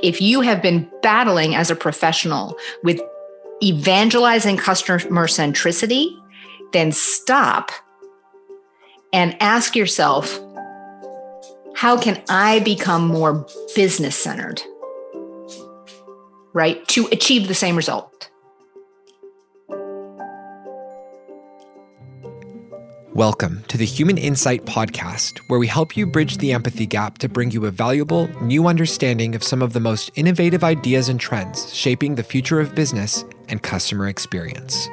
If you have been battling as a professional with evangelizing customer centricity, then stop and ask yourself, how can I become more business centered, right? To achieve the same result. Welcome to the Human Insight Podcast, where we help you bridge the empathy gap to bring you a valuable, new understanding of some of the most innovative ideas and trends shaping the future of business and customer experience.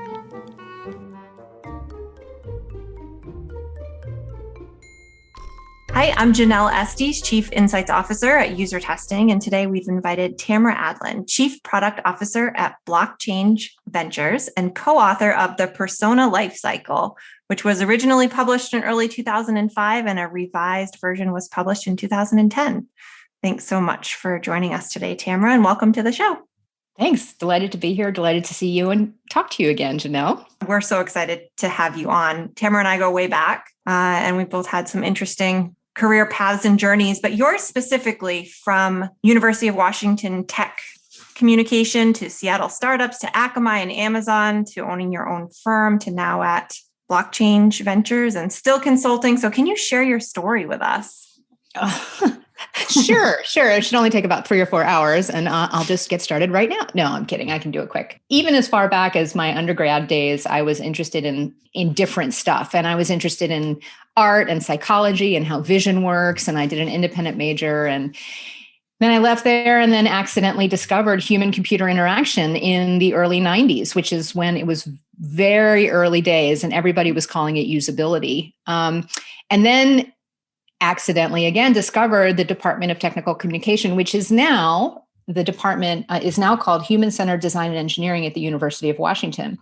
Hi, I'm Janelle Estes, Chief Insights Officer at UserTesting, and today we've invited Tamara Adlin, Chief Product Officer at Blockchange Ventures and co-author of the Persona Lifecycle, which was originally published in early 2005 and a revised version was published in 2010. Thanks so much for joining us today, Tamara, and welcome to the show. Thanks. Delighted to be here. Delighted to see you and talk to you again, Janelle. We're so excited to have you on. Tamara and I go way back, and we've both had some interesting career paths and journeys, but yours specifically from University of Washington Tech Communication to Seattle startups to Akamai and Amazon to owning your own firm to now at Blockchange Ventures and still consulting. So can you share your story with us? Sure. It should only take about 3 or 4 hours and I'll just get started right now. No, I'm kidding. I can do it quick. Even as far back as my undergrad days, I was interested in different stuff. And I was interested in art and psychology and how vision works. And I did an independent major. And then I left there and then accidentally discovered human-computer interaction in the early 90s, which is when it was very early days and everybody was calling it usability. And then accidentally again discovered the Department of Technical Communication, which is now, the department is now called Human-Centered Design and Engineering at the University of Washington.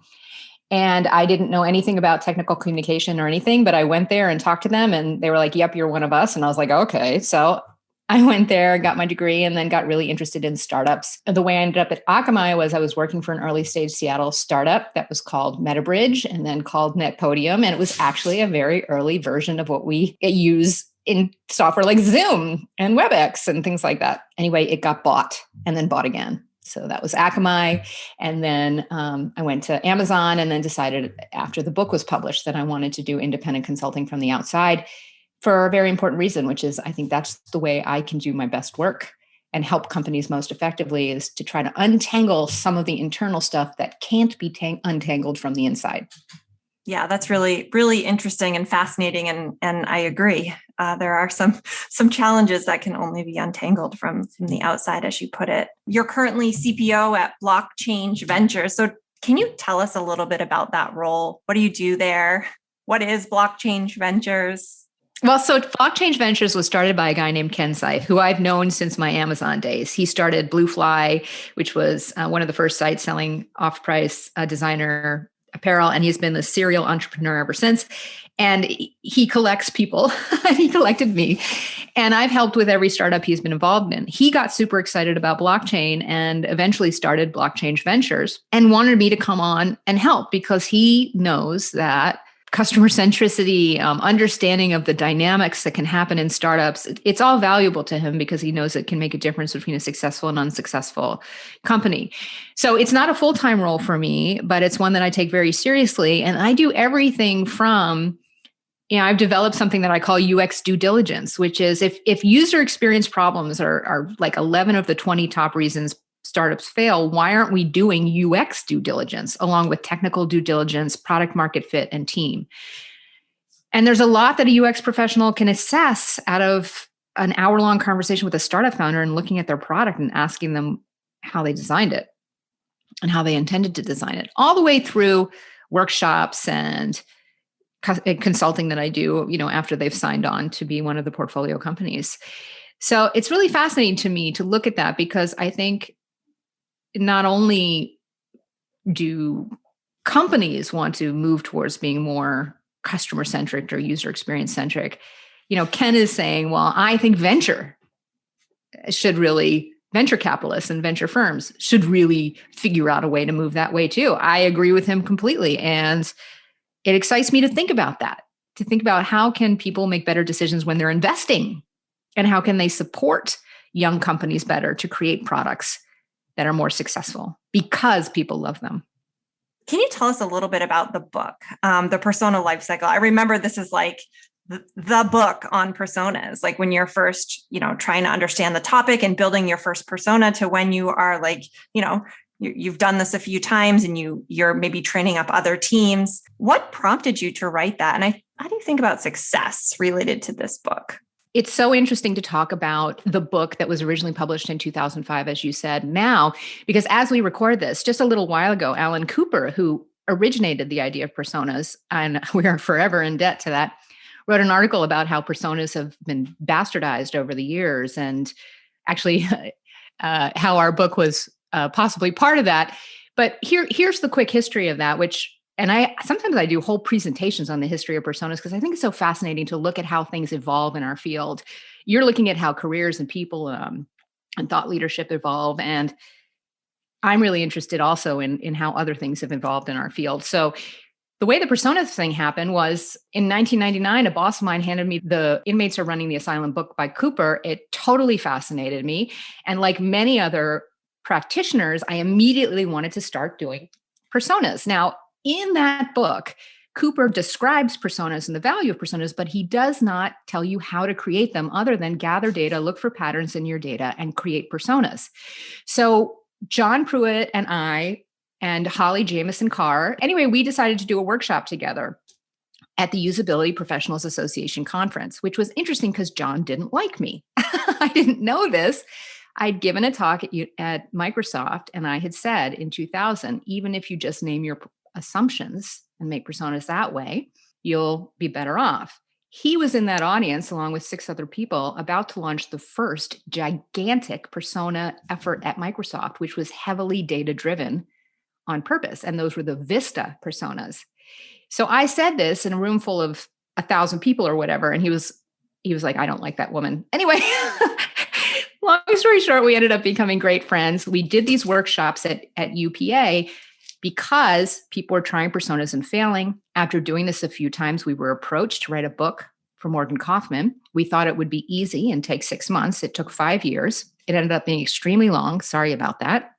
And I didn't know anything about technical communication or anything, but I went there and talked to them and they were like, yep, you're one of us. And I was like, okay. So I went there, got my degree, and then got really interested in startups. And the way I ended up at Akamai was I was working for an early stage Seattle startup that was called MetaBridge and then called NetPodium. And it was actually a very early version of what we use in software like Zoom and WebEx and things like that. Anyway, it got bought and then bought again. So that was Akamai. And then I went to Amazon and then decided after the book was published that I wanted to do independent consulting from the outside for a very important reason, which is I think that's the way I can do my best work and help companies most effectively is to try to untangle some of the internal stuff that can't be untangled from the inside. Yeah, that's really, really interesting and fascinating. And I agree. There are some challenges that can only be untangled from the outside, as you put it. You're currently CPO at Blockchange Ventures. So can you tell us a little bit about that role? What do you do there? What is Blockchange Ventures? Well, so Blockchange Ventures was started by a guy named Kensei, who I've known since my Amazon days. He started Bluefly, which was one of the first sites selling off-price designer apparel, and he's been the serial entrepreneur ever since. And he collects people. He collected me. And I've helped with every startup he's been involved in. He got super excited about blockchain and eventually started Blockchange Ventures and wanted me to come on and help because he knows that customer centricity, understanding of the dynamics that can happen in startups, it's all valuable to him because he knows it can make a difference between a successful and unsuccessful company. So it's not a full-time role for me, but it's one that I take very seriously. And I do everything from, I've developed something that I call UX due diligence, which is if user experience problems are like 11 of the 20 top reasons startups fail, why aren't we doing UX due diligence along with technical due diligence, product market fit, and team? And there's a lot that a UX professional can assess out of an hour-long conversation with a startup founder and looking at their product and asking them how they designed it and how they intended to design it, all the way through workshops and consulting that I do, after they've signed on to be one of the portfolio companies. So it's really fascinating to me to look at that because I think not only do companies want to move towards being more customer-centric or user experience-centric, Ken is saying, well, I think venture capitalists and venture firms should really figure out a way to move that way too. I agree with him completely. And it excites me to think about that, to think about how can people make better decisions when they're investing and how can they support young companies better, to create products that are more successful because people love them. Can you tell us a little bit about the book, the persona lifecycle? I remember this is like the book on personas, like when you're first, trying to understand the topic and building your first persona, to when you are like, you've done this a few times and you're maybe training up other teams. What prompted you to write that? And how do you think about success related to this book? It's so interesting to talk about the book that was originally published in 2005, as you said now, because as we record this, just a little while ago, Alan Cooper, who originated the idea of personas, and we are forever in debt to that, wrote an article about how personas have been bastardized over the years, and actually how our book was possibly part of that. But here's the quick history of that, and sometimes I do whole presentations on the history of personas because I think it's so fascinating to look at how things evolve in our field. You're looking at how careers and people and thought leadership evolve. And I'm really interested also in how other things have evolved in our field. So the way the personas thing happened was in 1999, a boss of mine handed me the Inmates Are Running the Asylum book by Cooper. It totally fascinated me. And like many other practitioners, I immediately wanted to start doing personas. Now, in that book, Cooper describes personas and the value of personas, but he does not tell you how to create them other than gather data, look for patterns in your data, and create personas. So John Pruitt and I and Holly Jamison Carr, anyway, we decided to do a workshop together at the Usability Professionals Association conference, which was interesting because John didn't like me. I didn't know this. I'd given a talk at Microsoft, and I had said in 2000, even if you just name your assumptions and make personas that way, you'll be better off. He was in that audience along with 6 other people about to launch the first gigantic persona effort at Microsoft, which was heavily data-driven on purpose. And those were the Vista personas. So I said this in a room full of 1,000 people or whatever. And he was like, I don't like that woman. Anyway, long story short, we ended up becoming great friends. We did these workshops at UPA because people were trying personas and failing. After doing this a few times, we were approached to write a book for Morgan Kaufman. We thought it would be easy and take 6 months. It took 5 years. It ended up being extremely long. Sorry about that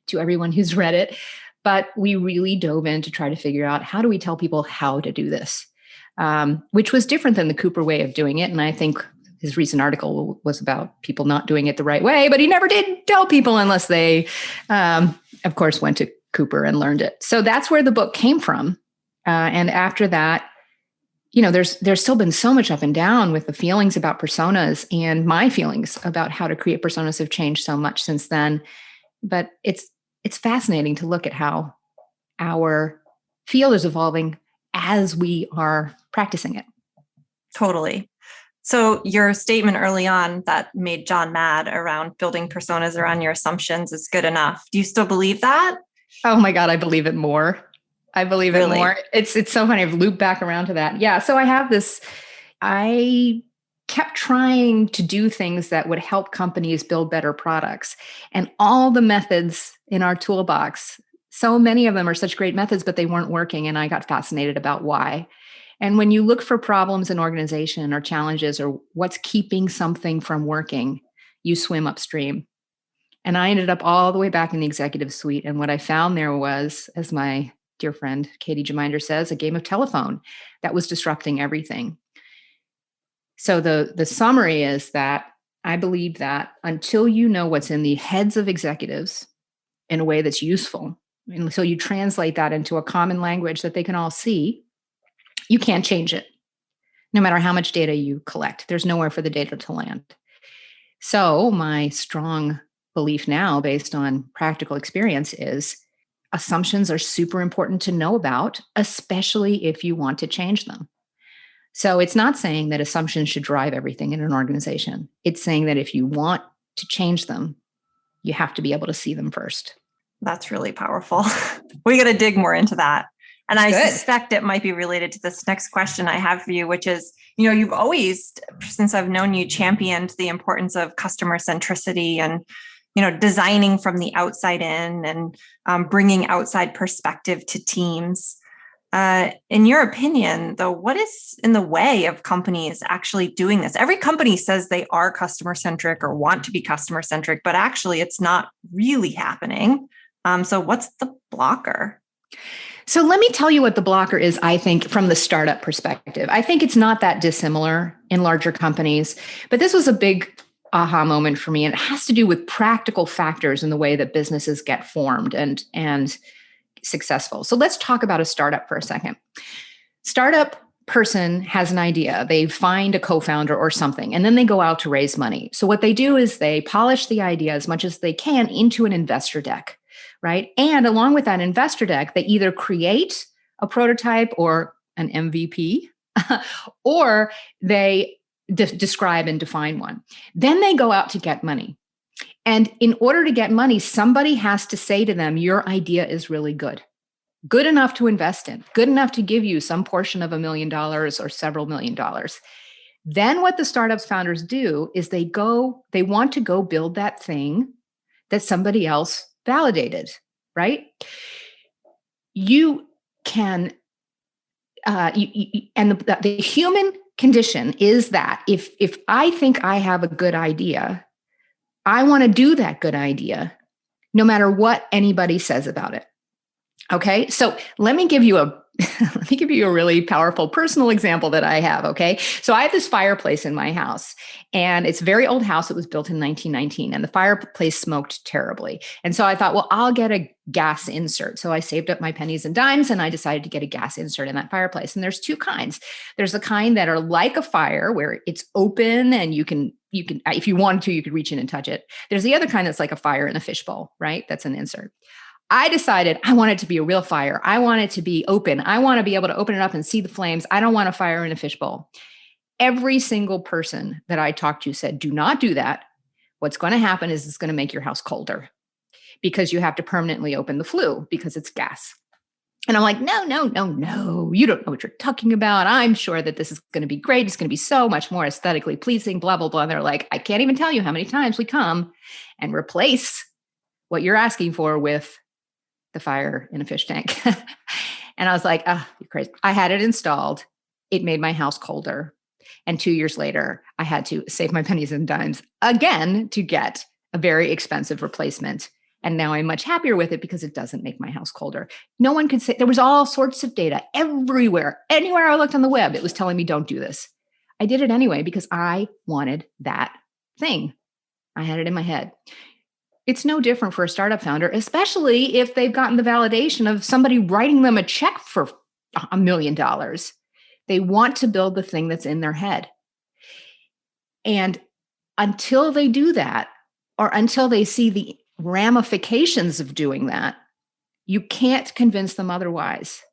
to everyone who's read it. But we really dove in to try to figure out, how do we tell people how to do this? Which was different than the Cooper way of doing it. And I think his recent article was about people not doing it the right way, but he never did tell people unless they, of course, went to Cooper and learned it. So that's where the book came from. And after that, there's still been so much up and down with the feelings about personas, and my feelings about how to create personas have changed so much since then. But it's fascinating to look at how our field is evolving as we are practicing it. Totally. So your statement early on that made John mad around building personas around your assumptions is good enough. Do you still believe that? Oh my God, I believe it more. I believe it more. It's so funny. I've looped back around to that. Yeah. So I kept trying to do things that would help companies build better products. And all the methods in our toolbox, so many of them are such great methods, but they weren't working. And I got fascinated about why. And when you look for problems in organization or challenges or what's keeping something from working, you swim upstream. And I ended up all the way back in the executive suite. And what I found there was, as my dear friend Katie Jeminder says, a game of telephone that was disrupting everything. So the summary is that I believe that until you know what's in the heads of executives in a way that's useful, and so you translate that into a common language that they can all see, you can't change it. No matter how much data you collect, there's nowhere for the data to land. So my strong belief now, based on practical experience, is assumptions are super important to know about, especially if you want to change them. So it's not saying that assumptions should drive everything in an organization. It's saying that if you want to change them, you have to be able to see them first. That's really powerful. We got to dig more into that. And I Good. suspect it might be related to this next question I have for you, which is, you've always, since I've known you, championed the importance of customer centricity and, designing from the outside in and bringing outside perspective to teams. In your opinion, though, what is in the way of companies actually doing this? Every company says they are customer-centric or want to be customer-centric, but actually it's not really happening. So what's the blocker? So let me tell you what the blocker is, I think, from the startup perspective. I think it's not that dissimilar in larger companies, but this was a big aha moment for me. And it has to do with practical factors in the way that businesses get formed and successful. So let's talk about a startup for a second. Startup person has an idea. They find a co-founder or something, and then they go out to raise money. So what they do is they polish the idea as much as they can into an investor deck, right? And along with that investor deck, they either create a prototype or an MVP, or they describe and define one. Then they go out to get money. And in order to get money, somebody has to say to them, your idea is really good enough to invest in, good enough to give you some portion of $1 million or several $1 million. Then what the startups founders do is they want to go build that thing that somebody else validated, right? You can, and the human condition is that if I think I have a good idea, I want to do that good idea, no matter what anybody says about it. Okay, so let me give you a really powerful personal example that I have. Okay, so I have this fireplace in my house, and it's a very old house. It was built in 1919, and the fireplace smoked terribly. And so I thought, well, I'll get a gas insert. So I saved up my pennies and dimes, and I decided to get a gas insert in that fireplace. And there's two kinds. There's the kind that are like a fire, where it's open, and you can, if you wanted to, you could reach in and touch it. There's the other kind that's like a fire in a fishbowl, right? That's an insert. I decided I want it to be a real fire. I want it to be open. I want to be able to open it up and see the flames. I don't want a fire in a fishbowl. Every single person that I talked to said, do not do that. What's going to happen is it's going to make your house colder because you have to permanently open the flue because it's gas. And I'm like, no. You don't know what you're talking about. I'm sure that this is going to be great. It's going to be so much more aesthetically pleasing, blah, blah, blah. And they're like, I can't even tell you how many times we come and replace what you're asking for with the fire in a fish tank. And I was like, oh, you're crazy. I had it installed. It made my house colder. And 2 years later, I had to save my pennies and dimes again to get a very expensive replacement. And now I'm much happier with it because it doesn't make my house colder. No one could say, there was all sorts of data everywhere. Anywhere I looked on the web, it was telling me, don't do this. I did it anyway because I wanted that thing. I had it in my head. It's no different for a startup founder, especially if they've gotten the validation of somebody writing them a check for $1 million. They want to build the thing that's in their head. And until they do that, or until they see the ramifications of doing that, you can't convince them otherwise.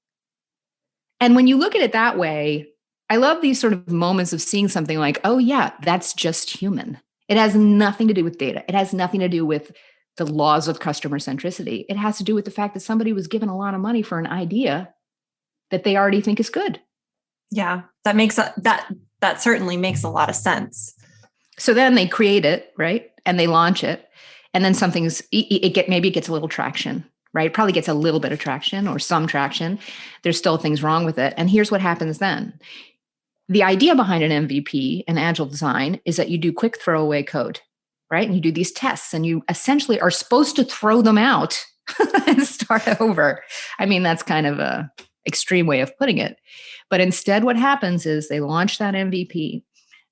And when you look at it that way, I love these sort of moments of seeing something like, oh yeah, that's just human. It has nothing to do with data. It has nothing to do with the laws of customer centricity. It has to do with the fact that somebody was given a lot of money for an idea that they already think is good. Yeah, that certainly makes a lot of sense. So then they create it, right? And they launch it. And then maybe it gets a little traction, right? It probably gets a little bit of traction or some traction. There's still things wrong with it. And here's what happens then. The idea behind an MVP, an agile design, is that you do quick throwaway code, right? And you do these tests and you essentially are supposed to throw them out and start over. I mean, that's kind of a extreme way of putting it. But instead, what happens is they launch that MVP,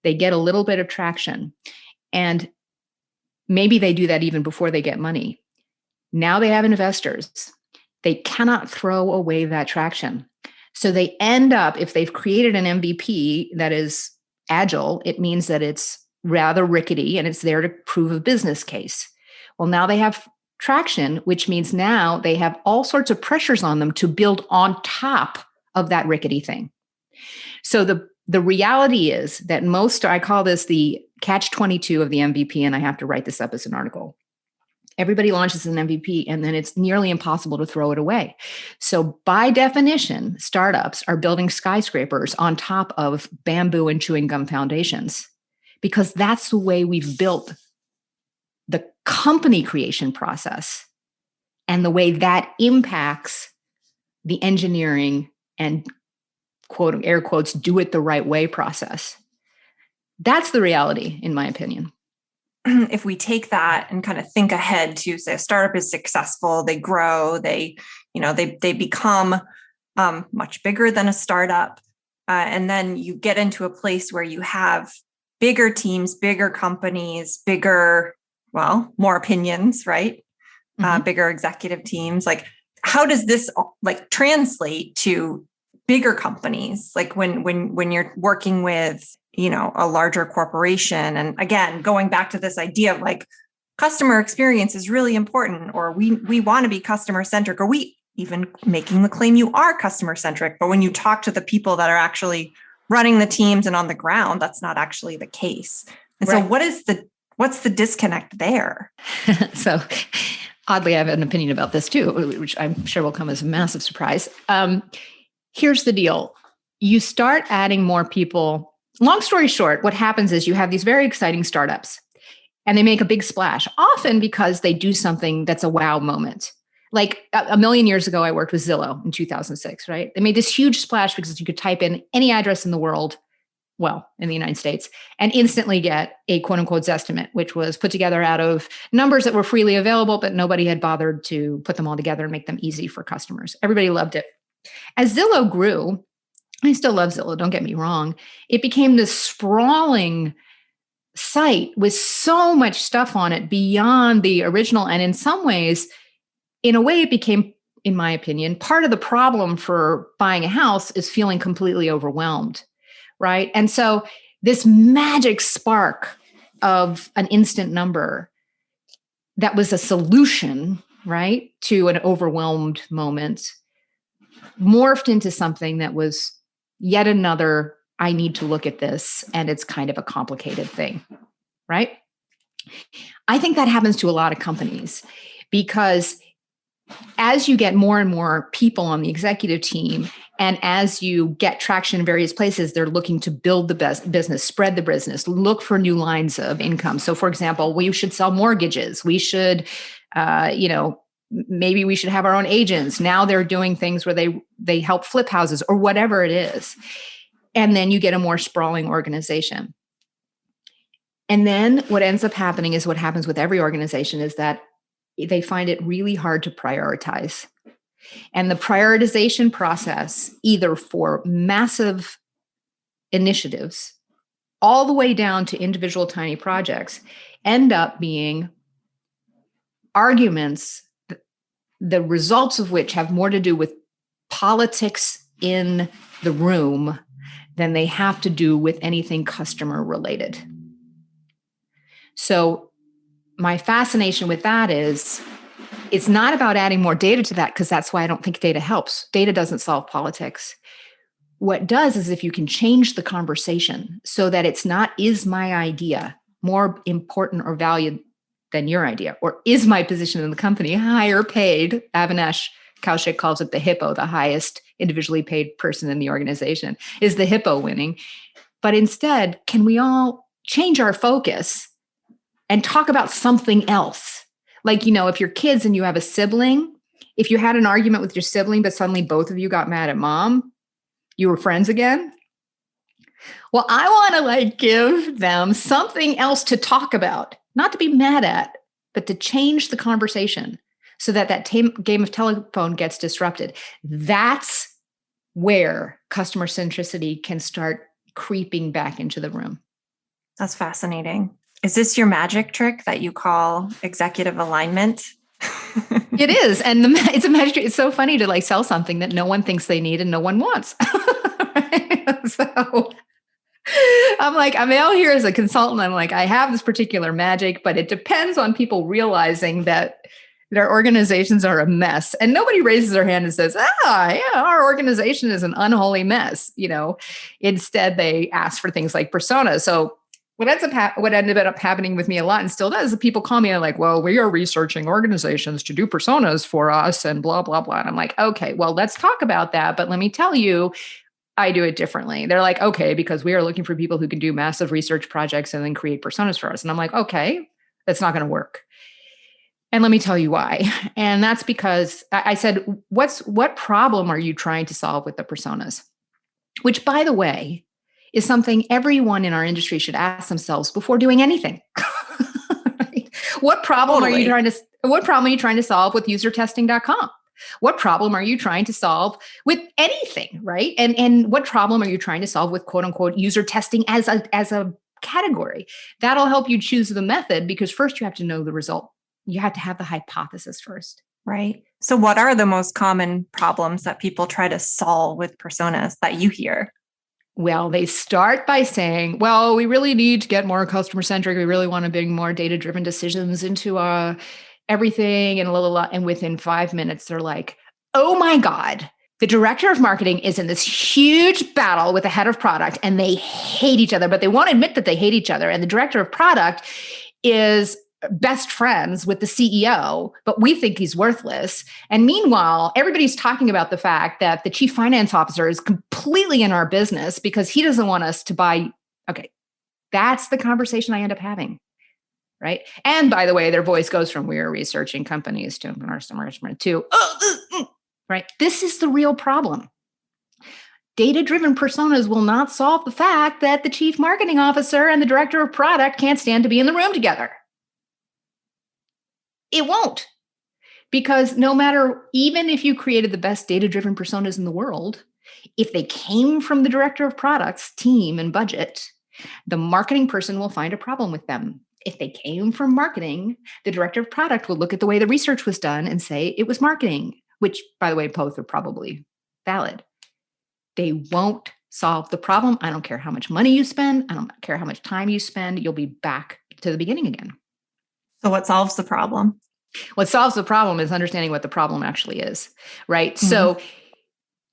they get a little bit of traction, and maybe they do that even before they get money. Now they have investors. They cannot throw away that traction. So they end up, if they've created an MVP that is agile, it means that it's rather rickety and it's there to prove a business case. Well, now they have traction, which means now they have all sorts of pressures on them to build on top of that rickety thing. So the reality is that I call this the catch-22 of the MVP, and I have to write this up as an article. Everybody launches an MVP, and then it's nearly impossible to throw it away. So by definition, startups are building skyscrapers on top of bamboo and chewing gum foundations, because that's the way we've built the company creation process and the way that impacts the engineering and quote, air quotes, do it the right way process. That's the reality, in my opinion. If we take that and kind of think ahead to, say, a startup is successful, they grow, they become much bigger than a startup. And then you get into a place where you have bigger teams, bigger companies, more opinions, right? Mm-hmm. Bigger executive teams. Like, how does this translate to bigger companies? Like when you're working with, a larger corporation. And again, going back to this idea of customer experience is really important, or we want to be customer centric, or we even making the claim you are customer centric. But when you talk to the people that are actually running the teams and on the ground, that's not actually the case. And right. So what's the disconnect there? So oddly, I have an opinion about this too, which I'm sure will come as a massive surprise. Here's the deal. You start adding more people. Long story short, what happens is you have these very exciting startups and they make a big splash, often because they do something that's a wow moment. Like a million years ago, I worked with Zillow in 2006, right? They made this huge splash because you could type in any address in the world, in the United States, and instantly get a quote unquote Zestimate, which was put together out of numbers that were freely available, but nobody had bothered to put them all together and make them easy for customers. Everybody loved it. As Zillow grew, I still love Zillow, don't get me wrong, it became this sprawling site with so much stuff on it beyond the original. And in some ways, in a way, it became, in my opinion, part of the problem for buying a house is feeling completely overwhelmed, right? And so this magic spark of an instant number that was a solution, right, to an overwhelmed moment morphed into something that was yet another, I need to look at this, and it's kind of a complicated thing, right? I think that happens to a lot of companies because as you get more and more people on the executive team, and as you get traction in various places, they're looking to build the best business, spread the business, look for new lines of income. So for example, we should sell mortgages. We should, maybe we should have our own agents. Now they're doing things where they help flip houses or whatever it is. And then you get a more sprawling organization. And then what ends up happening is what happens with every organization is that they find it really hard to prioritize. And the prioritization process, either for massive initiatives all the way down to individual tiny projects, end up being arguments, the results of which have more to do with politics in the room than they have to do with anything customer related. So my fascination with that is it's not about adding more data to that, because that's why I don't think data helps. Data doesn't solve politics. What does is if you can change the conversation so that it's not, is my idea more important or valued than your idea? Or is my position in the company higher paid? Avinash Kaushik calls it the hippo, the highest individually paid person in the organization. Is the hippo winning? But instead, can we all change our focus and talk about something else? Like, if you're kids and you have a sibling, if you had an argument with your sibling, but suddenly both of you got mad at mom, you were friends again. Well, I want to give them something else to talk about, not to be mad at, but to change the conversation so that game of telephone gets disrupted. That's where customer centricity can start creeping back into the room. That's fascinating. Is this your magic trick that you call executive alignment? It is. And it's a magic trick. It's so funny to sell something that no one thinks they need and no one wants. Right? So I'm out here as a consultant. I have this particular magic, but it depends on people realizing that their organizations are a mess. And nobody raises their hand and says, our organization is an unholy mess. Instead, they ask for things like personas. So what ended up happening with me a lot and still does, is people call me and like, well, we are researching organizations to do personas for us and blah, blah, blah. And I'm like, okay, well, let's talk about that. But let me tell you, I do it differently. They're like, okay, because we are looking for people who can do massive research projects and then create personas for us. And I'm like, okay, that's not going to work. And let me tell you why. And that's because I said, what problem are you trying to solve with the personas? Which, by the way, is something everyone in our industry should ask themselves before doing anything. Right? What problem are you trying to solve with UserTesting.com? What problem are you trying to solve with anything, right? And what problem are you trying to solve with quote unquote user testing as a category? That'll help you choose the method, because first you have to know the result. You have to have the hypothesis first. Right. So what are the most common problems that people try to solve with personas that you hear? Well, they start by saying, well, we really need to get more customer centric. We really want to bring more data driven decisions into everything and and within 5 minutes, they're like, oh my God, the director of marketing is in this huge battle with the head of product and they hate each other, but they won't admit that they hate each other. And the director of product is best friends with the CEO, but we think he's worthless. And meanwhile, everybody's talking about the fact that the chief finance officer is completely in our business because he doesn't want us to buy. Okay, that's the conversation I end up having, right? And by the way, their voice goes from we're researching companies to right? This is the real problem. Data-driven personas will not solve the fact that the chief marketing officer and the director of product can't stand to be in the room together. It won't, because no matter, even if you created the best data-driven personas in the world, if they came from the director of products team and budget, the marketing person will find a problem with them. If they came from marketing, the director of product will look at the way the research was done and say it was marketing, which, by the way, both are probably valid. They won't solve the problem. I don't care how much money you spend. I don't care how much time you spend. You'll be back to the beginning again. So what solves the problem? What solves the problem is understanding what the problem actually is, right? Mm-hmm. So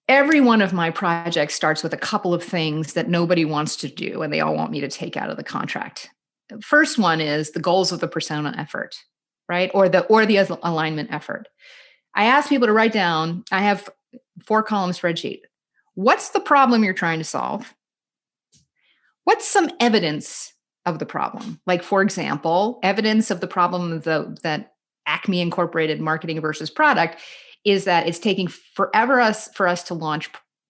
every one of my projects starts with a couple of things that nobody wants to do, and they all want me to take out of the contract. The first one is the goals of the persona effort, right? Or the alignment effort. I ask people to write down, I have 4-column spreadsheet. What's the problem you're trying to solve? What's some evidence of the problem? Like, for example, evidence of the problem that Acme Incorporated marketing versus product is that it's taking forever for us to launch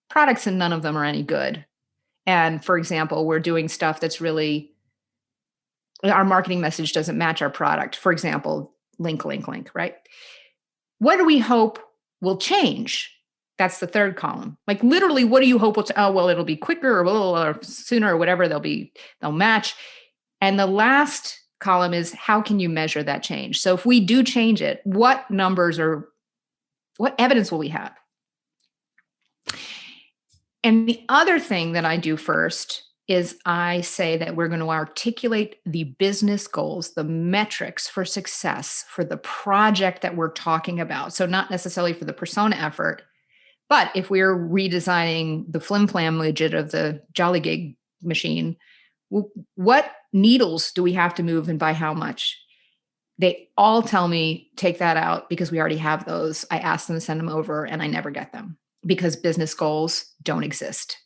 products and none of them are any good. And for example, we're doing stuff that's really, our marketing message doesn't match our product. For example, link, right? What do we hope will change? That's the third column. Like literally, what do you hope will, it'll be quicker or sooner or whatever, they'll match. And the last column is how can you measure that change? So if we do change it, what numbers or what evidence will we have? And the other thing that I do first is I say that we're going to articulate the business goals, the metrics for success for the project that we're talking about. So not necessarily for the persona effort, but if we're redesigning the flim-flam widget of the Jollygig machine, what needles do we have to move and by how much? They all tell me, take that out because we already have those. I ask them to send them over and I never get them because business goals don't exist.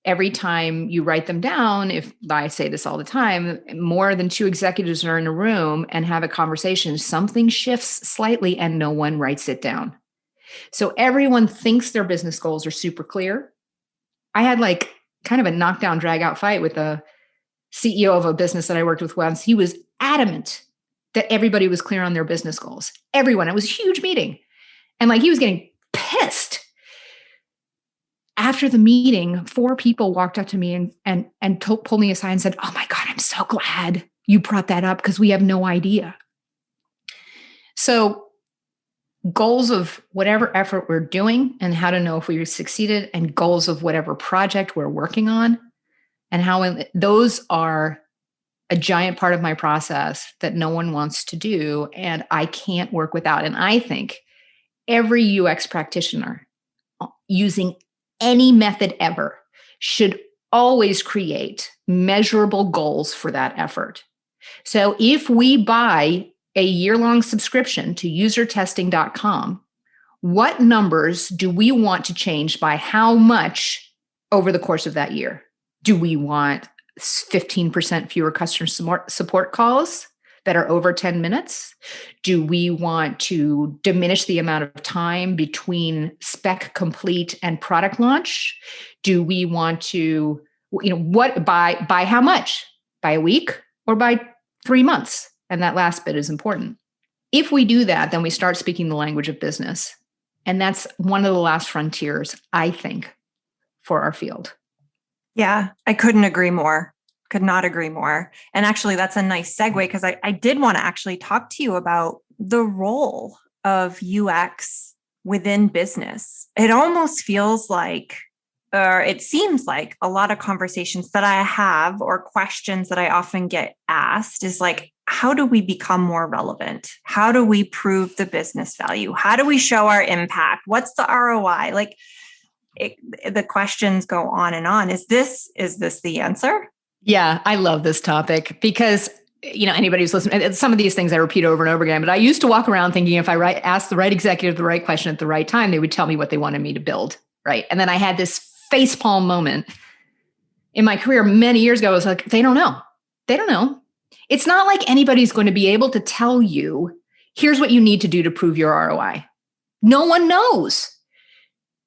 Every time you write them down, if I say this all the time, more than 2 executives are in a room and have a conversation, something shifts slightly and no one writes it down. So everyone thinks their business goals are super clear. I had like kind of a knockdown, drag out fight with a CEO of a business that I worked with once. He was adamant that everybody was clear on their business goals. Everyone. It was a huge meeting. And like he was getting pissed. After the meeting, 4 people walked up to me and pulled me aside and said, oh my God, I'm so glad you brought that up because we have no idea. So goals of whatever effort we're doing and how to know if we succeeded, and goals of whatever project we're working on, and how those are a giant part of my process that no one wants to do and I can't work without. And I think every UX practitioner using any method ever should always create measurable goals for that effort. So if we buy a year-long subscription to usertesting.com, what numbers do we want to change by how much over the course of that year? Do we want 15% fewer customer support calls? that are over 10 minutes? Do we want to diminish the amount of time between spec complete and product launch? Do we want to, what by how much? By a week or by 3 months? And that last bit is important. If we do that, then we start speaking the language of business. And that's one of the last frontiers, I think, for our field. Yeah, I couldn't agree more. Could not agree more. And actually, that's a nice segue because I did want to actually talk to you about the role of UX within business. It almost feels like, or it seems like a lot of conversations that I have or questions that I often get asked is like, how do we become more relevant? How do we prove the business value? How do we show our impact? What's the ROI? Like the questions go on and on. Is this the answer? Yeah, I love this topic because, anybody who's listening, some of these things I repeat over and over again, but I used to walk around thinking if I asked the right executive the right question at the right time, they would tell me what they wanted me to build, right? And then I had this facepalm moment in my career many years ago. I was like, they don't know. They don't know. It's not like anybody's going to be able to tell you, here's what you need to do to prove your ROI. No one knows.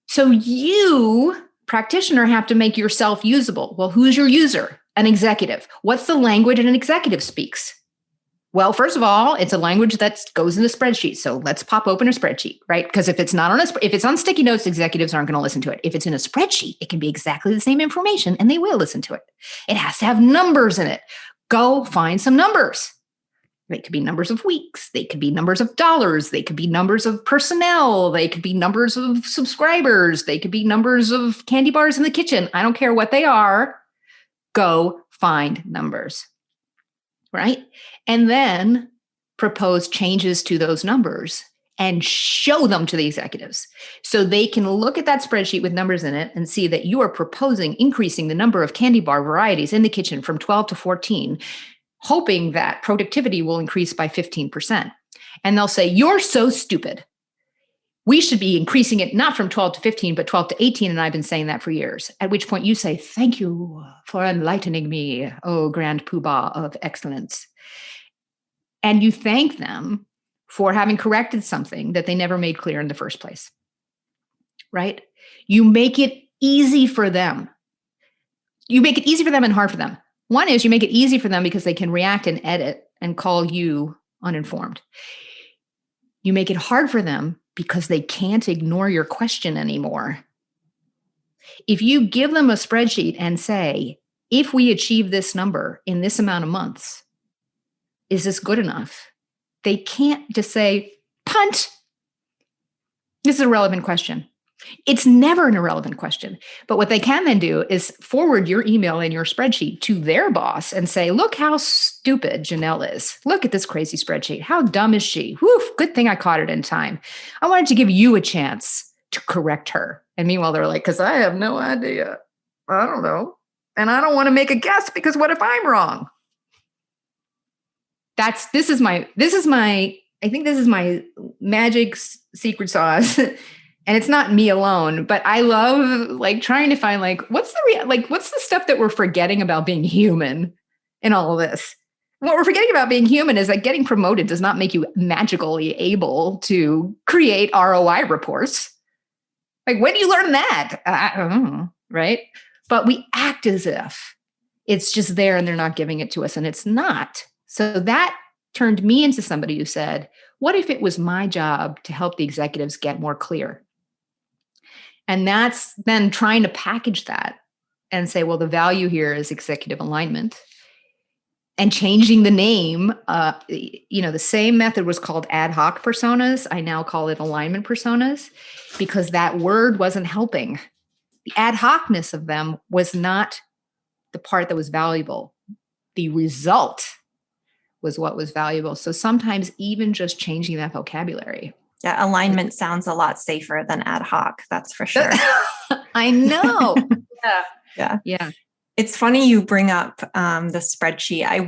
So you, practitioner, have to make yourself usable. Well, who's your user? An executive. What's the language an executive speaks? Well, first of all, it's a language that goes in a spreadsheet. So let's pop open a spreadsheet, right? Because if it's not if it's on sticky notes, executives aren't going to listen to it. If it's in a spreadsheet, it can be exactly the same information and they will listen to it. It has to have numbers in it. Go find some numbers. They could be numbers of weeks. They could be numbers of dollars. They could be numbers of personnel. They could be numbers of subscribers. They could be numbers of candy bars in the kitchen. I don't care what they are. Go find numbers, right? And then propose changes to those numbers and show them to the executives so they can look at that spreadsheet with numbers in it and see that you are proposing increasing the number of candy bar varieties in the kitchen from 12 to 14, hoping that productivity will increase by 15%. And they'll say, you're so stupid. We should be increasing it not from 12 to 15, but 12 to 18. And I've been saying that for years. At which point you say, thank you for enlightening me, oh grand poobah of excellence. And you thank them for having corrected something that they never made clear in the first place, right? You make it easy for them. You make it easy for them and hard for them. One is you make it easy for them because they can react and edit and call you uninformed. You make it hard for them because they can't ignore your question anymore. If you give them a spreadsheet and say, if we achieve this number in this amount of months, is this good enough? They can't just say, punt. This is a relevant question. It's never an irrelevant question. But what they can then do is forward your email and your spreadsheet to their boss and say, look how stupid Janelle is. Look at this crazy spreadsheet. How dumb is she? Woof, good thing I caught it in time. I wanted to give you a chance to correct her. And meanwhile, they're like, because I have no idea. I don't know. And I don't want to make a guess because what if I'm wrong? This is my magic secret sauce. And it's not me alone, but I love trying to find what's the stuff that we're forgetting about being human in all of this. What we're forgetting about being human is that getting promoted does not make you magically able to create ROI reports. When do you learn that? I don't know, right? But we act as if it's just there and they're not giving it to us, and it's not. So that turned me into somebody who said, what if it was my job to help the executives get more clear? And that's then trying to package that and say, well, the value here is executive alignment. And changing the name, the same method was called ad hoc personas. I now call it alignment personas because that word wasn't helping. The ad hocness of them was not the part that was valuable. The result was what was valuable. So sometimes even just changing that vocabulary. Yeah, alignment sounds a lot safer than ad hoc. That's for sure. I know. Yeah. It's funny you bring up the spreadsheet. I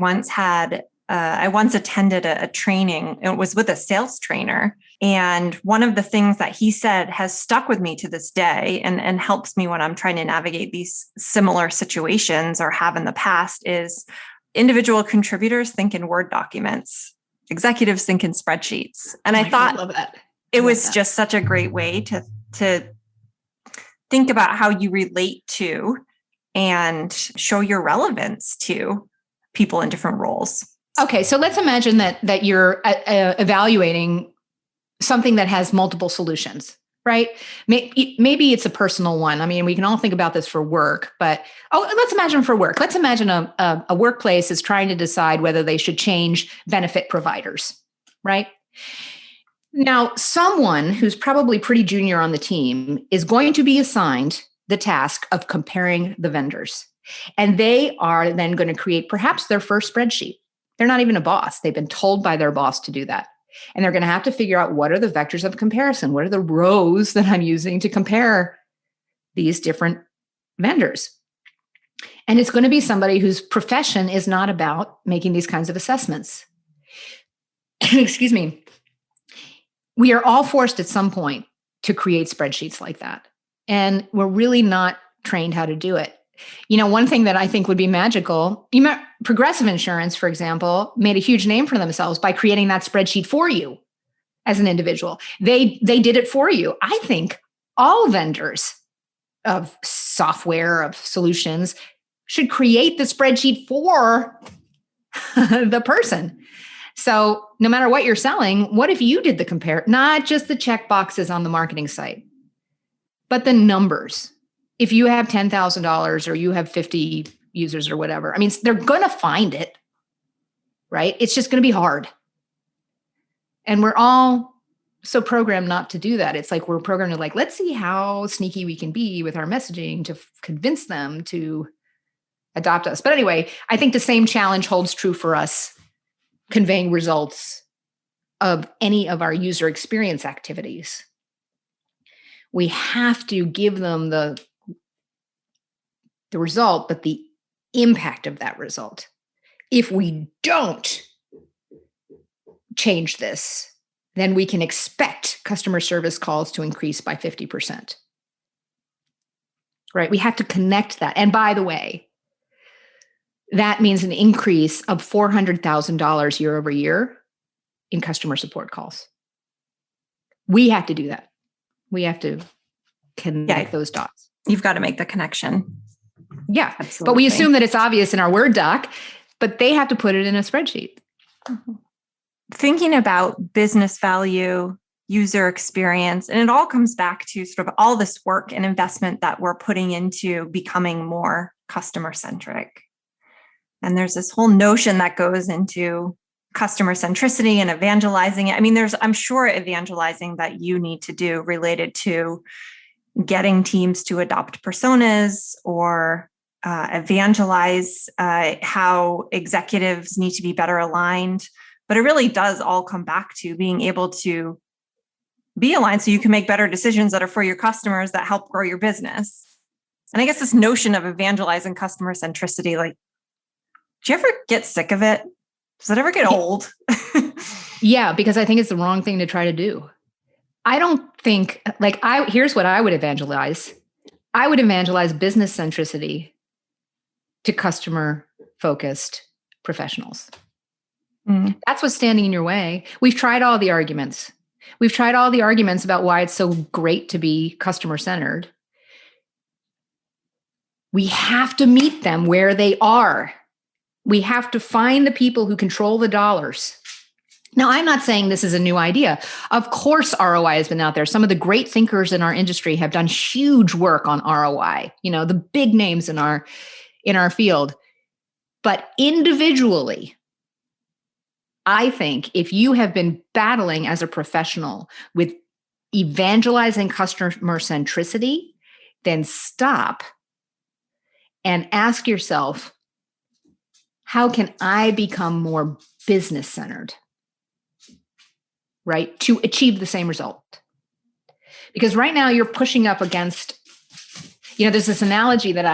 once attended a training. It was with a sales trainer. And one of the things that he said has stuck with me to this day and helps me when I'm trying to navigate these similar situations or have in the past is individual contributors think in Word documents, executives think in spreadsheets. And I thought love that. It was just such a great way to think about how you relate to and show your relevance to people in different roles. Okay, so let's imagine that you're evaluating something that has multiple solutions, right? Maybe it's a personal one. I mean, we can all think about this for work, but let's imagine for work. Let's imagine a workplace is trying to decide whether they should change benefit providers, right? Now, someone who's probably pretty junior on the team is going to be assigned the task of comparing the vendors. And they are then going to create perhaps their first spreadsheet. They're not even a boss. They've been told by their boss to do that. And they're going to have to figure out, what are the vectors of comparison? What are the rows that I'm using to compare these different vendors? And it's going to be somebody whose profession is not about making these kinds of assessments. Excuse me. We are all forced at some point to create spreadsheets like that. And we're really not trained how to do it. You know, one thing that I think would be magical, Progressive Insurance, for example, made a huge name for themselves by creating that spreadsheet for you as an individual. They did it for you. I think all vendors of software, of solutions, should create the spreadsheet for the person. So no matter what you're selling, what if you did the compare, not just the check boxes on the marketing site, but the numbers? If you have $10,000 or you have 50 users or whatever, I mean, they're going to find it, right? It's just going to be hard. And we're all so programmed not to do that. It's like we're programmed to let's see how sneaky we can be with our messaging to convince them to adopt us. But anyway, I think the same challenge holds true for us conveying results of any of our user experience activities. We have to give them the result, but the impact of that result. If we don't change this, then we can expect customer service calls to increase by 50%. Right? We have to connect that. And by the way, that means an increase of $400,000 year over year in customer support calls. We have to do that. We have to connect those dots. You've got to make the connection. Yeah, absolutely. But we assume that it's obvious in our Word doc, but they have to put it in a spreadsheet. Mm-hmm. Thinking about business value, user experience, and it all comes back to sort of all this work and investment that we're putting into becoming more customer-centric. And there's this whole notion that goes into customer centricity and evangelizing. I mean, I'm sure evangelizing that you need to do related to getting teams to adopt personas or evangelize how executives need to be better aligned. But it really does all come back to being able to be aligned so you can make better decisions that are for your customers that help grow your business. And I guess this notion of evangelizing customer centricity, do you ever get sick of it? Does it ever get old? Yeah, because I think it's the wrong thing to try to do. I don't think, here's what I would evangelize. I would evangelize business centricity to customer-focused professionals. Mm. That's what's standing in your way. We've tried all the arguments. We've tried all the arguments about why it's so great to be customer-centered. We have to meet them where they are. We have to find the people who control the dollars. Now, I'm not saying this is a new idea. Of course, ROI has been out there. Some of the great thinkers in our industry have done huge work on ROI, the big names in our field. But individually, I think if you have been battling as a professional with evangelizing customer centricity, then stop and ask yourself, how can I become more business centered, right? To achieve the same result. Because right now you're pushing up against, there's this analogy that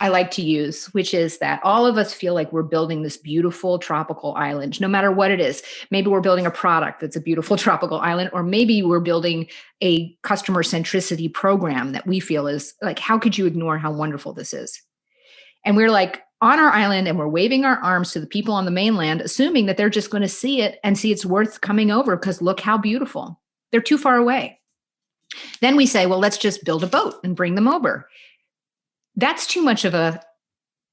I like to use, which is that all of us feel like we're building this beautiful tropical island, no matter what it is. Maybe we're building a product that's a beautiful tropical island, or maybe we're building a customer centricity program that we feel is how could you ignore how wonderful this is? And we're on our island and we're waving our arms to the people on the mainland, assuming that they're just going to see it and see it's worth coming over because look how beautiful. They're too far away. Then we say, well, let's just build a boat and bring them over. That's too much of an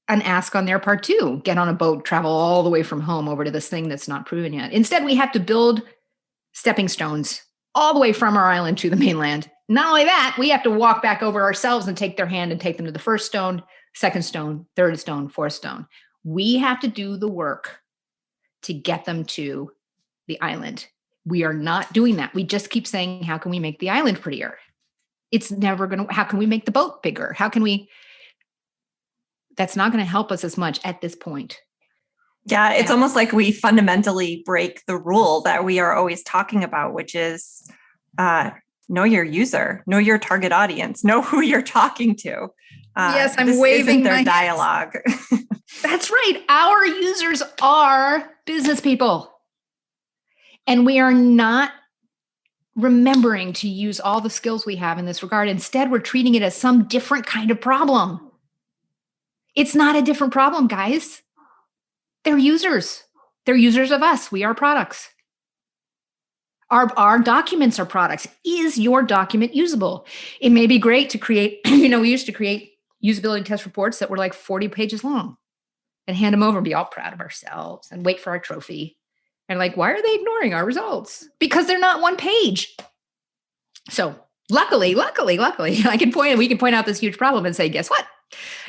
ask on their part too. Get on a boat, travel all the way from home over to this thing that's not proven yet. Instead, we have to build stepping stones all the way from our island to the mainland. Not only that, we have to walk back over ourselves and take their hand and take them to the first stone, second stone, third stone, fourth stone. We have to do the work to get them to the island. We are not doing that. We just keep saying, how can we make the island prettier? It's never going to, how can we make the boat bigger? How can we, that's not going to help us as much at this point. Yeah, it's almost like we fundamentally break the rule that we are always talking about, which is know your user, know your target audience, know who you're talking to. Yes, I'm waving their dialogue. That's right. Our users are business people. And we are not remembering to use all the skills we have in this regard. Instead, we're treating it as some different kind of problem. It's not a different problem, guys. They're users. They're users of us. We are products. Our documents are products. Is your document usable? It may be great to create, we used to create usability test reports that were like 40 pages long and hand them over and be all proud of ourselves and wait for our trophy. And like, why are they ignoring our results? Because they're not one page. So luckily, we can point out this huge problem and say, guess what?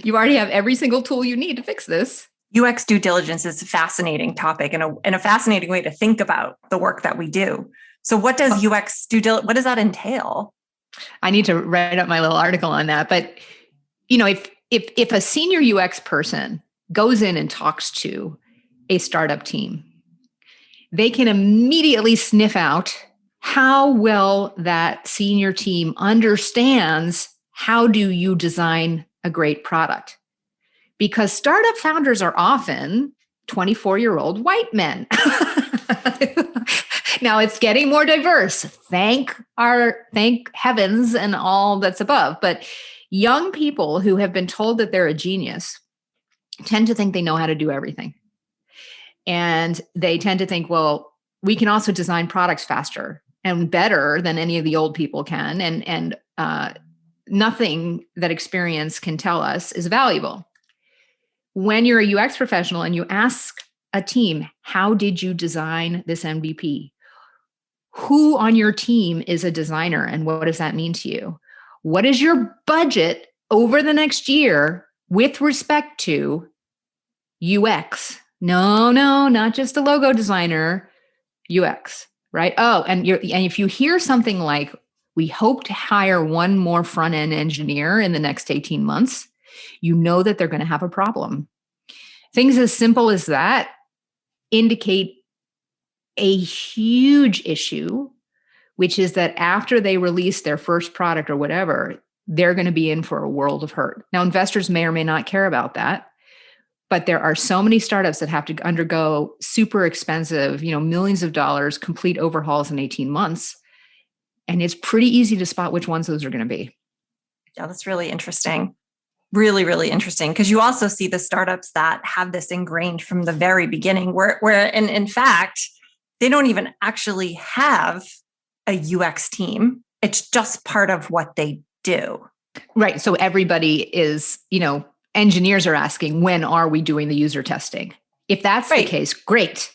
You already have every single tool you need to fix this. UX due diligence is a fascinating topic and a fascinating way to think about the work that we do. So what does UX due diligence, what does that entail? I need to write up my little article on that. But, if a senior UX person goes in and talks to a startup team, they can immediately sniff out how well that senior team understands how do you design a great product. Because startup founders are often 24-year-old white men. Now it's getting more diverse. Thank heavens and all that's above. But young people who have been told that they're a genius tend to think they know how to do everything. And they tend to think, well, we can also design products faster and better than any of the old people can. And nothing that experience can tell us is valuable. When you're a UX professional and you ask a team, how did you design this MVP? Who on your team is a designer and what does that mean to you? What is your budget over the next year with respect to UX? No, not just a logo designer, UX, right? Oh, and if you hear something like, we hope to hire one more front-end engineer in the next 18 months, you know that they're going to have a problem. Things as simple as that indicate a huge issue, which is that after they release their first product or whatever, they're going to be in for a world of hurt. Now, investors may or may not care about that, but there are so many startups that have to undergo super expensive, millions of dollars, complete overhauls in 18 months. And it's pretty easy to spot which ones those are going to be. Yeah, that's really interesting. Really, really interesting. Because you also see the startups that have this ingrained from the very beginning, where in fact, they don't even actually have a UX team. It's just part of what they do. Right. So everybody is, engineers are asking, when are we doing the user testing? If that's the case, great.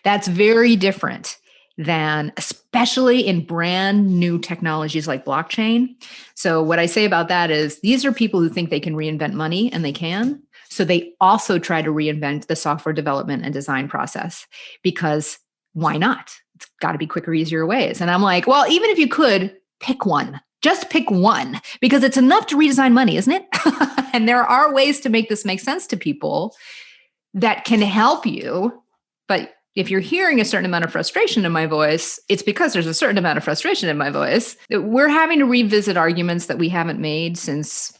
That's very different than, especially in brand new technologies like blockchain. So what I say about that is these are people who think they can reinvent money, and they can. So they also try to reinvent the software development and design process, because why not? It's got to be quicker, easier ways. And I'm like, well, even if you could, pick one. Just pick one, because it's enough to redesign money, isn't it? And there are ways to make this make sense to people that can help you. But if you're hearing a certain amount of frustration in my voice, it's because there's a certain amount of frustration in my voice. We're having to revisit arguments that we haven't made since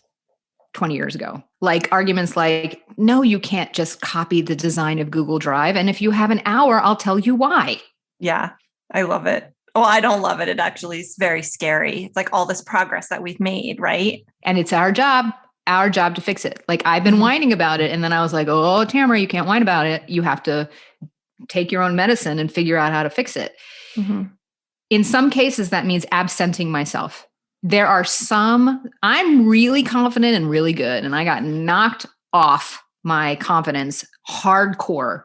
20 years ago. Like arguments like, no, you can't just copy the design of Google Drive. And if you have an hour, I'll tell you why. Yeah, I love it. Well, I don't love it. It actually is very scary. It's like all this progress that we've made, right? And it's our job our job to fix it. Like I've been whining about it. And then I was like, oh, Tamara, you can't whine about it. You have to take your own medicine and figure out how to fix it. Mm-hmm. In some cases, that means absenting myself. There are some, I'm really confident and really good. And I got knocked off my confidence hardcore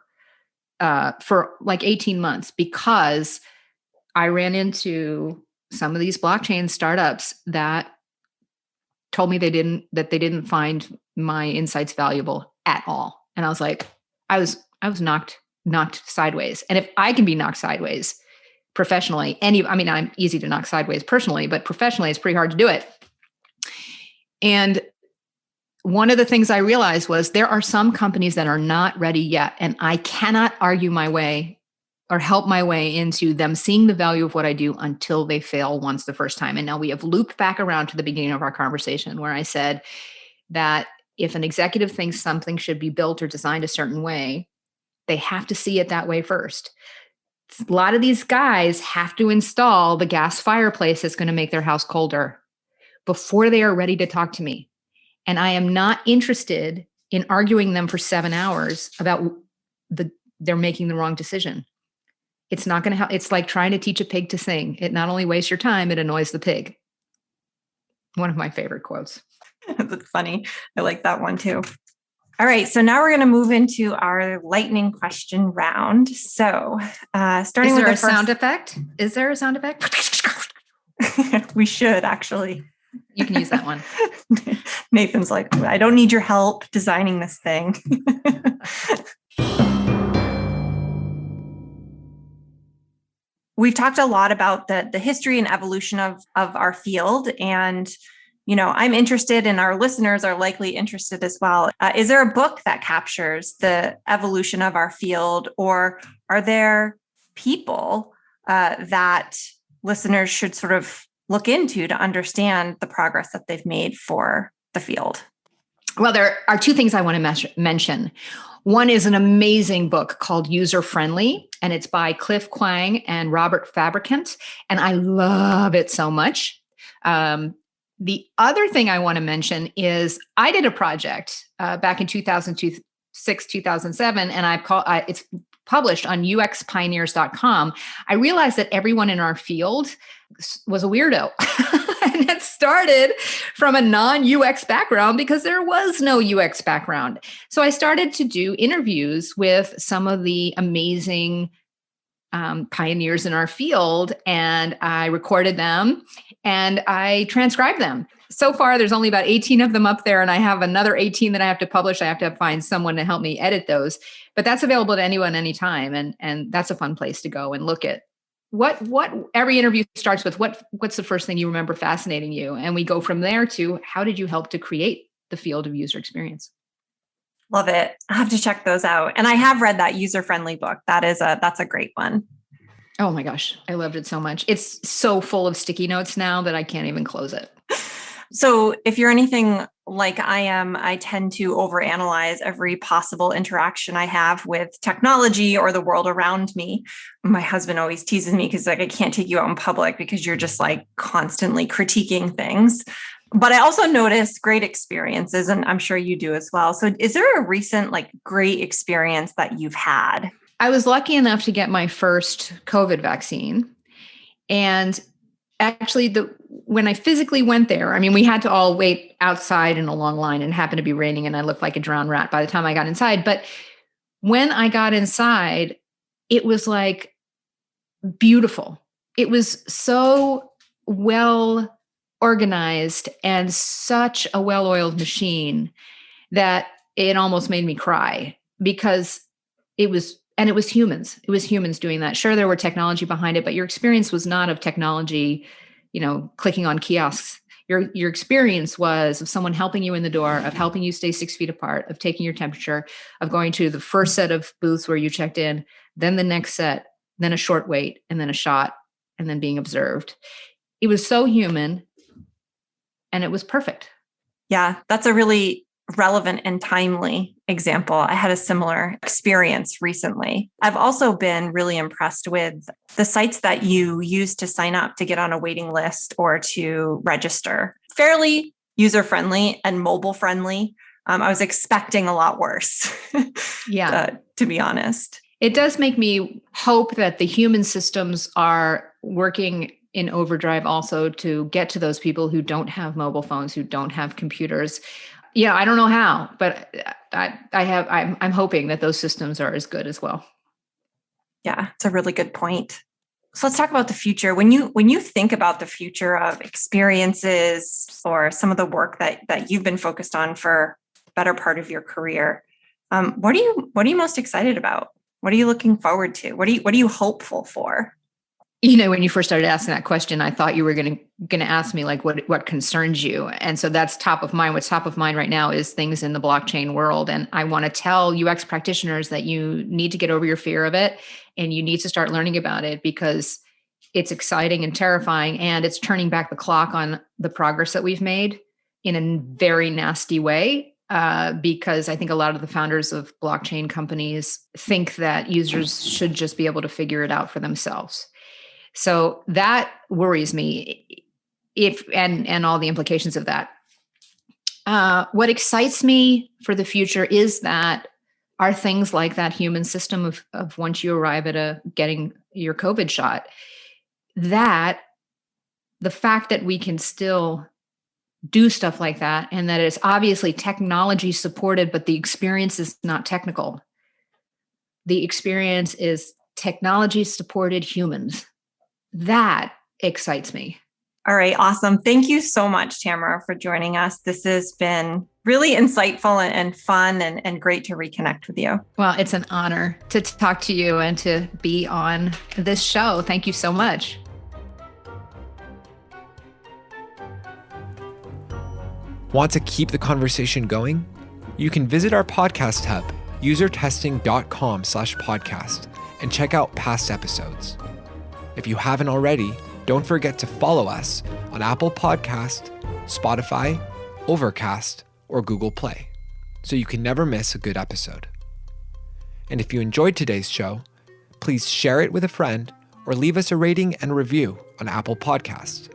for like 18 months because I ran into some of these blockchain startups that told me they didn't find my insights valuable at all. And I was like, I was knocked sideways. And if I can be knocked sideways professionally, I'm easy to knock sideways personally, but professionally, it's pretty hard to do it. And one of the things I realized was there are some companies that are not ready yet, and I cannot argue my way or help my way into them seeing the value of what I do until they fail once the first time. And now we have looped back around to the beginning of our conversation where I said that if an executive thinks something should be built or designed a certain way, they have to see it that way first. A lot of these guys have to install the gas fireplace that's going to make their house colder before they are ready to talk to me. And I am not interested in arguing them for 7 hours about they're making the wrong decision. It's not going to help. It's like trying to teach a pig to sing. It not only wastes your time, it annoys the pig. One of my favorite quotes. That's funny. I like that one too. All right. So now we're going to move into our lightning question round. So starting with the sound effect? Is there a sound effect? We should actually. You can use that one. Nathan's like, I don't need your help designing this thing. We've talked a lot about the history and evolution of our field. And, I'm interested, and our listeners are likely interested as well. Is there a book that captures the evolution of our field, or are there people that listeners should sort of look into to understand the progress that they've made for the field? Well, there are two things I want to mention. One is an amazing book called User Friendly, and it's by Cliff Kwang and Robert Fabricant, and I love it so much. The other thing I want to mention is I did a project back in 2006, 2007, and it's published on uxpioneers.com. I realized that everyone in our field was a weirdo. And it started from a non-UX background because there was no UX background. So I started to do interviews with some of the amazing pioneers in our field, and I recorded them and I transcribed them. So far, there's only about 18 of them up there, and I have another 18 that I have to publish. I have to find someone to help me edit those, but that's available to anyone, anytime. And that's a fun place to go and look at what every interview starts with. What's the first thing you remember fascinating you? And we go from there to how did you help to create the field of user experience? Love it. I have to check those out. And I have read that user-friendly book. That's a great one. Oh my gosh. I loved it so much. It's so full of sticky notes now that I can't even close it. So if you're anything like I am, I tend to overanalyze every possible interaction I have with technology or the world around me. My husband always teases me because I can't take you out in public because you're just constantly critiquing things. But I also notice great experiences, and I'm sure you do as well. So is there a recent great experience that you've had? I was lucky enough to get my first COVID vaccine. And actually, when I physically went there, we had to all wait outside in a long line, and it happened to be raining, and I looked like a drowned rat by the time I got inside. But when I got inside, it was beautiful. It was so well organized and such a well-oiled machine that it almost made me cry, because it was humans. It was humans doing that. Sure, there were technology behind it, but your experience was not of technology, clicking on kiosks. Your experience was of someone helping you in the door, of helping you stay 6 feet apart, of taking your temperature, of going to the first set of booths where you checked in, then the next set, then a short wait, and then a shot, and then being observed. It was so human, and it was perfect. Yeah, that's a really relevant and timely example. I had a similar experience recently. I've also been really impressed with the sites that you use to sign up to get on a waiting list or to register. Fairly user-friendly and mobile-friendly. I was expecting a lot worse, to be honest. It does make me hope that the human systems are working in overdrive also to get to those people who don't have mobile phones, who don't have computers. Yeah, I don't know how, but I'm hoping that those systems are as good as well. Yeah, it's a really good point. So let's talk about the future. When you think about the future of experiences or some of the work that you've been focused on for the better part of your career, what are you most excited about? What are you looking forward to? What are you hopeful for? When you first started asking that question, I thought you were going to ask me like what concerns you, and so that's top of mind. What's top of mind right now is things in the blockchain world, and I want to tell UX practitioners that you need to get over your fear of it, and you need to start learning about it because it's exciting and terrifying, and it's turning back the clock on the progress that we've made in a very nasty way. Because I think a lot of the founders of blockchain companies think that users should just be able to figure it out for themselves. So that worries me, and all the implications of that. What excites me for the future is that are things like that human system of once you arrive at getting your COVID shot, that the fact that we can still do stuff like that, and that it's obviously technology supported, but the experience is not technical. The experience is technology supported humans. That excites me. All right. Awesome. Thank you so much, Tamara, for joining us. This has been really insightful and fun and great to reconnect with you. Well, it's an honor to talk to you and to be on this show. Thank you so much. Want to keep the conversation going? You can visit our podcast hub, usertesting.com/podcast, and check out past episodes. If you haven't already, don't forget to follow us on Apple Podcast, Spotify, Overcast, or Google Play, so you can never miss a good episode. And if you enjoyed today's show, please share it with a friend or leave us a rating and review on Apple Podcast.